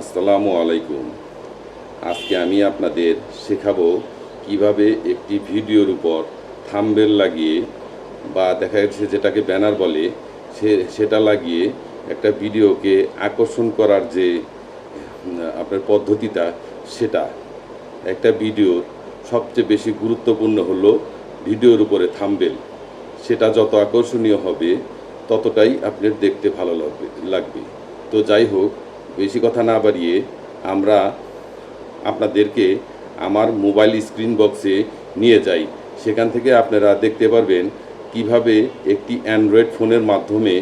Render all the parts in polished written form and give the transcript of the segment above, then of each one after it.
আসসালামু আলাইকুম। আজকে আমি আপনাদের শেখাবো কিভাবে একটি ভিডিওর উপর থাম্বনেল লাগিয়ে বা দেখা যাচ্ছে যেটাকে ব্যানার বলে সেটা লাগিয়ে একটা ভিডিওকে আকর্ষণ করার যে আপনার পদ্ধতিটা, সেটা একটা ভিডিওর সবচেয়ে বেশি গুরুত্বপূর্ণ হলো ভিডিওর উপরে থাম্বনেল। সেটা যত আকর্ষণীয় হবে ততটাই আপনার দেখতে ভালো লাগবে। তো যাই হোক, বেশি কথা না বাড়িয়ে আমরা আপনাদেরকে আমার মোবাইল স্ক্রিন বক্সে নিয়ে যাই। সেখান থেকে আপনারা দেখতে পারবেন কিভাবে একটি অ্যান্ড্রয়েড ফোনের মাধ্যমে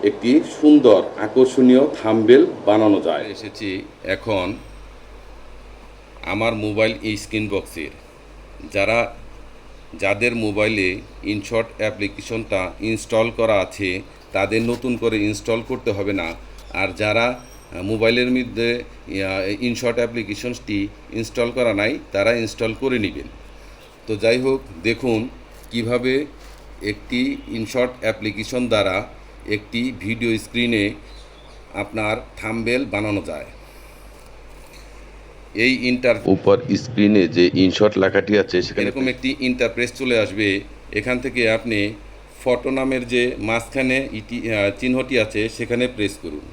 একটি সুন্দর আকর্ষণীয় থাম্বনেল বানানো যায়। এসেছি এখন আমার মোবাইল স্ক্রিন বক্সের। যাদের মোবাইলে ইনশট অ্যাপ্লিকেশনটা ইনস্টল করা আছে তাদের নতুন করে ইনস্টল করতে হবে না। আর যারা মোবাইলের মধ্যে ইনশট অ্যাপ্লিকেশনটি ইনস্টল করা নাই তারা ইনস্টল করে নেবেন। তো যাই হোক, দেখুন কিভাবে একটি ইনশট অ্যাপ্লিকেশন দ্বারা একটি ভিডিও স্ক্রিনে আপনার থাম্বনেল বানানো যায়। এই উপর স্ক্রিনে যে ইনশট লেখাটি আছে সেখানে এরকম একটি ইন্টারপ্রেস চলে আসবে। এখান থেকে আপনি ফটো নামের যে মাঝখানে চিহ্নটি আছে সেখানে প্রেস করুন।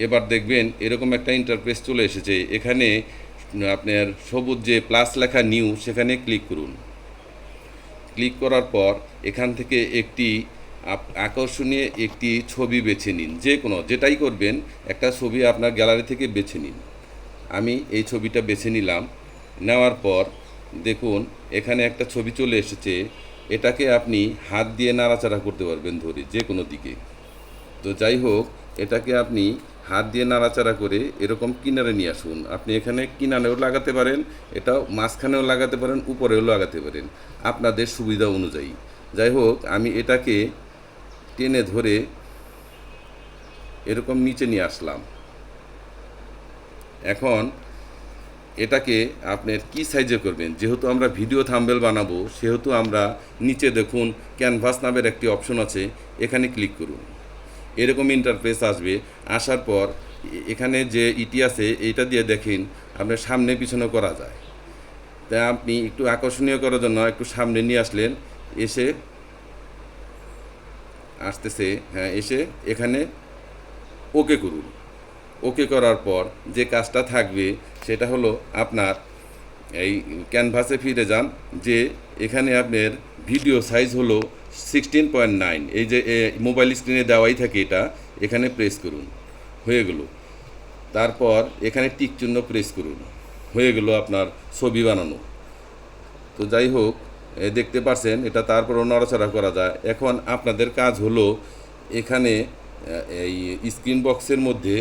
এবার দেখবেন এরকম একটা ইন্টারপ্রেস চলে এসেছে। এখানে আপনার সবুজ যে প্লাস লেখা নিউ সেখানে ক্লিক করুন। ক্লিক করার পর এখান থেকে একটি আকর্ষণীয় একটি ছবি বেছে নিন। যে কোনো যেটাই করবেন একটা ছবি আপনার গ্যালারি থেকে বেছে নিন। আমি এই ছবিটা বেছে নিলাম। নেওয়ার পর দেখুন এখানে একটা ছবি চলে এসেছে। এটাকে আপনি হাত দিয়ে নাড়াচাড়া করতে পারবেন ধরে যে কোনো দিকে। তো যাই হোক, এটাকে আপনি হাত দিয়ে নাড়াচাড়া করে এরকম কিনারে নিয়ে আসুন। আপনি এখানে কিনারেও লাগাতে পারেন, এটা মাঝখানেও লাগাতে পারেন, উপরেও লাগাতে পারেন, আপনাদের সুবিধা অনুযায়ী। যাই হোক, আমি এটাকে টেনে ধরে এরকম নিচে নিয়ে আসলাম। এখন এটাকে আপনার কি সাইজে করবেন, যেহেতু আমরা ভিডিও থাম্বনেল বানাবো সেহেতু আমরা নিচে দেখুন ক্যানভাস নামের একটি অপশন আছে, এখানে ক্লিক করুন। এরকম ইন্টারফেস আসবে। আসার পর এখানে যে ইটি আছে এইটা দিয়ে দেখেন আপনার সামনে পিছনে করা যায়। তাই আপনি একটু আকর্ষণীয় করার জন্য একটু সামনে নিয়ে আসলেন। এসে এখানে ওকে করুন। ওকে করার পর যে কাজটা থাকবে সেটা হলো আপনার এই ক্যানভাসে ফিরে যান। যে এখানে আপনার ভিডিও সাইজ হলো 16.9, এই যে মোবাইল স্ক্রিনে দেওয়াই থাকে এটা, এখানে প্রেস করুন। হয়ে গেল। তারপর এখানে টিক চিহ্ন প্রেস করুন। হয়ে গেল আপনার ছবি বানানো। তো যাই হোক, দেখতে পাচ্ছেন এটা তারপরও নড়াচড়া করা যায়। এখন আপনাদের কাজ হলো এখানে এই স্ক্রিন বক্সের মধ্যে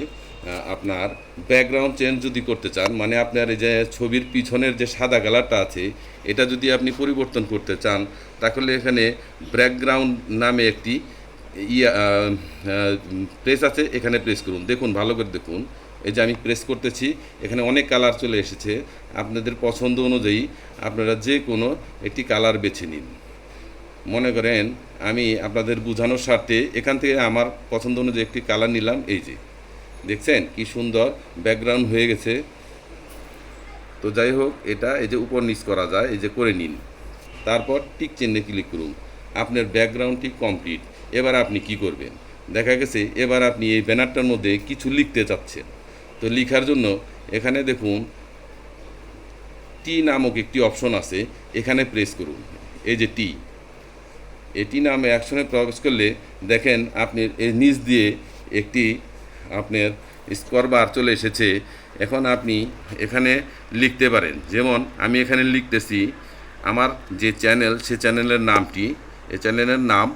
আপনার ব্যাকগ্রাউন্ড চেঞ্জ যদি করতে চান, মানে আপনার এই যে ছবির পিছনের যে সাদা কালারটা আছে এটা যদি আপনি পরিবর্তন করতে চান, তাহলে এখানে ব্যাকগ্রাউন্ড নামে একটি প্রেস আছে, এখানে প্রেস করুন। দেখুন, ভালো করে দেখুন, এই যে আমি প্রেস করতেছি, এখানে অনেক কালার চলে এসেছে। আপনাদের পছন্দ অনুযায়ী আপনারা যে কোনো একটি কালার বেছে নিন। মনে করেন আমি আপনাদের বোঝানোর স্বার্থে এখান থেকে আমার পছন্দ অনুযায়ী একটি কালার নিলাম। এই যে দেখছেন কি সুন্দর ব্যাকগ্রাউন্ড হয়ে গেছে। তো যাই হোক, এটা এই যে উপর নিচ করা যায়, এই যে করে নিন। তারপর টিক চিহ্নে ক্লিক করুন। আপনার ব্যাকগ্রাউন্ডটি কমপ্লিট। এবার আপনি কি করবেন, দেখা গেছে এবার আপনি এই ব্যানারটার মধ্যে কিছু লিখতে চাচ্ছেন। তো লেখার জন্য এখানে দেখুন টি নামক একটি অপশন আছে, এখানে প্রেস করুন। এই যে এটি নামে অ্যাকশনে প্রবেশ করলে দেখেন আপনি এর নিচ দিয়ে একটি আপনার স্কোয়ার বার চলে এসেছে। এখন আপনি এখানে লিখতে পারেন। যেমন আমি এখানে লিখতেছি আমার যে চ্যানেল, সে চ্যানেলের নামটি, এই চ্যানেলের নাম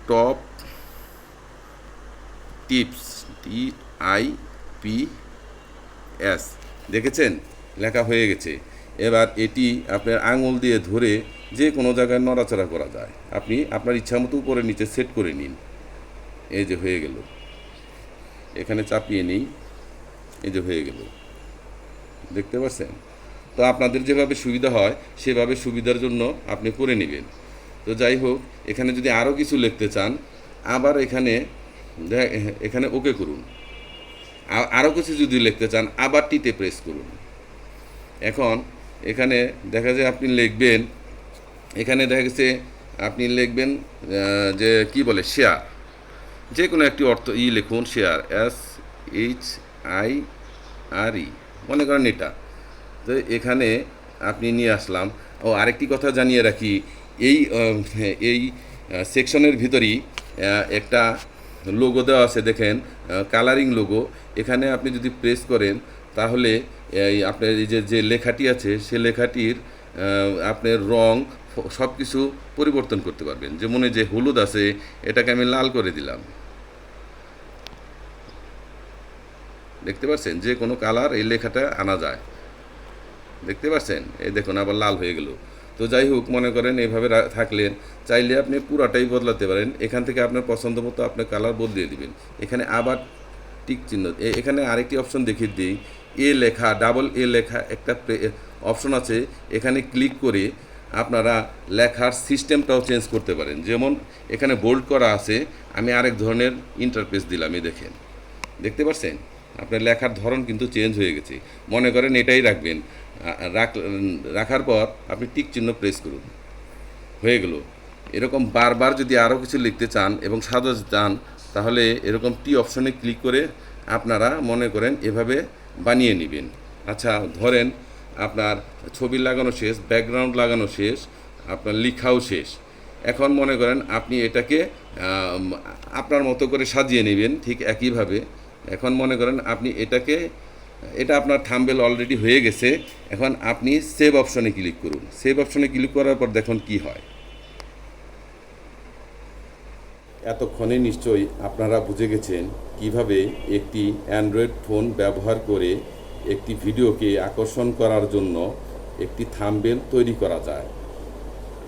টপ টিপস, TIPS। দেখেছেন লেখা হয়ে গেছে। এবার এটি আপনার আঙুল দিয়ে ধরে যে কোনো জায়গায় নড়াচড়া করা যায়। আপনি আপনার ইচ্ছা মতো উপরে নিচে সেট করে নিন। এই যে হয়ে গেল। এখানে চাপিয়ে নিই, এই যে হয়ে গেল। দেখতে পাচ্ছেন? তো আপনাদের যেভাবে সুবিধা হয় সেভাবে সুবিধার জন্য আপনি করে নেবেন। তো যাই হোক, এখানে যদি আরও কিছু লিখতে চান, আবার এখানে এখানে ওকে করুন। আরও কিছু যদি লিখতে চান আবার টিতে প্রেস করুন। এখন এখানে দেখা যায় আপনি লিখবেন, এখানে দেখা গেছে আপনি লিখবেন যে কি বলে শেয়ার, যে কোনো একটি অর্থ লিখুন শেয়ার, SHIRE, মনে করেন এটা। তো এখানে আপনি নিয়ে আসলাম। ও আরেকটি কথা জানিয়ে রাখি, এই এই সেকশনের ভিতরেই একটা লোগো দেওয়া আছে, দেখেন কালারিং লোগো। এখানে আপনি যদি প্রেস করেন তাহলে এই আপনার এই যে লেখাটি আছে সে লেখাটির আপনার রং সব কিছু পরিবর্তন করতে পারবেন। যেমন এই যে হলুদ আছে, এটাকে আমি লাল করে দিলাম। দেখতে পাচ্ছেন যে কোনো কালার এই লেখাটা আনা যায়, দেখতে পাচ্ছেন, এই দেখুন আবার লাল হয়ে গেল। তো যাই হোক, মনে করেন এইভাবে থাকলেন, চাইলে আপনি পুরাটাই বদলাতে পারেন। এখান থেকে আপনার পছন্দ মতো আপনি কালার বদলিয়ে দিবেন। এখানে আবার টিক চিহ্ন, এখানে আরেকটি অপশন দেখিয়ে দিই, লেখা ডাবল লেখা একটা অপশন আছে। এখানে ক্লিক করে আপনারা লেখার সিস্টেমটাও চেঞ্জ করতে পারেন। যেমন এখানে বোল্ড করা আছে, আমি আরেক ধরনের ইন্টারফেস দিলাম, এই দেখেন, দেখতে পাচ্ছেন আপনার লেখার ধরন কিন্তু চেঞ্জ হয়ে গেছে। মনে করেন এটাই রাখবেন, রাখার পর আপনি টিক চিহ্ন প্রেস করুন, হয়ে গেল। এরকম বারবার যদি আরও কিছু লিখতে চান এবং সাজাতে চান তাহলে এরকম টি অপশনে ক্লিক করে আপনারা মনে করেন এভাবে বানিয়ে নেবেন। আচ্ছা, ধরেন আপনার ছবি লাগানো শেষ, ব্যাকগ্রাউন্ড লাগানো শেষ, আপনার লেখাও শেষ। এখন মনে করেন আপনি এটাকে আপনার মতো করে সাজিয়ে নেবেন ঠিক একইভাবে। এখন মনে করেন আপনি এটা আপনার থাম্বনেল অলরেডি হয়ে গেছে। এখন আপনি সেভ অপশনে ক্লিক করুন। সেভ অপশনে ক্লিক করার পর দেখুন কি হয়। এতক্ষণে নিশ্চয়ই আপনারা বুঝে গেছেন কিভাবে একটি অ্যান্ড্রয়েড ফোন ব্যবহার করে একটি ভিডিওকে আকর্ষণ করার জন্য একটি থাম্বনেল তৈরি করা যায়।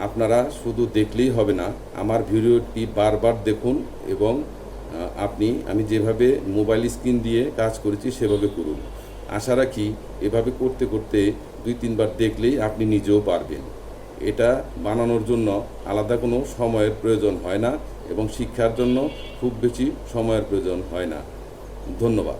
আপনারা শুধু দেখলেই হবে না, আমার ভিডিওটি বারবার দেখুন এবং আমি যেভাবে মোবাইল স্ক্রিন দিয়ে কাজ করেছি সেভাবে করুন। আশা রাখি এভাবে করতে করতে 2-3 বার দেখলেই আপনি নিজেও পারবেন। এটা বানানোর জন্য আলাদা কোনো সময়ের প্রয়োজন হয় না এবং শিক্ষার জন্য খুব বেশি সময়ের প্রয়োজন হয় না। ধন্যবাদ।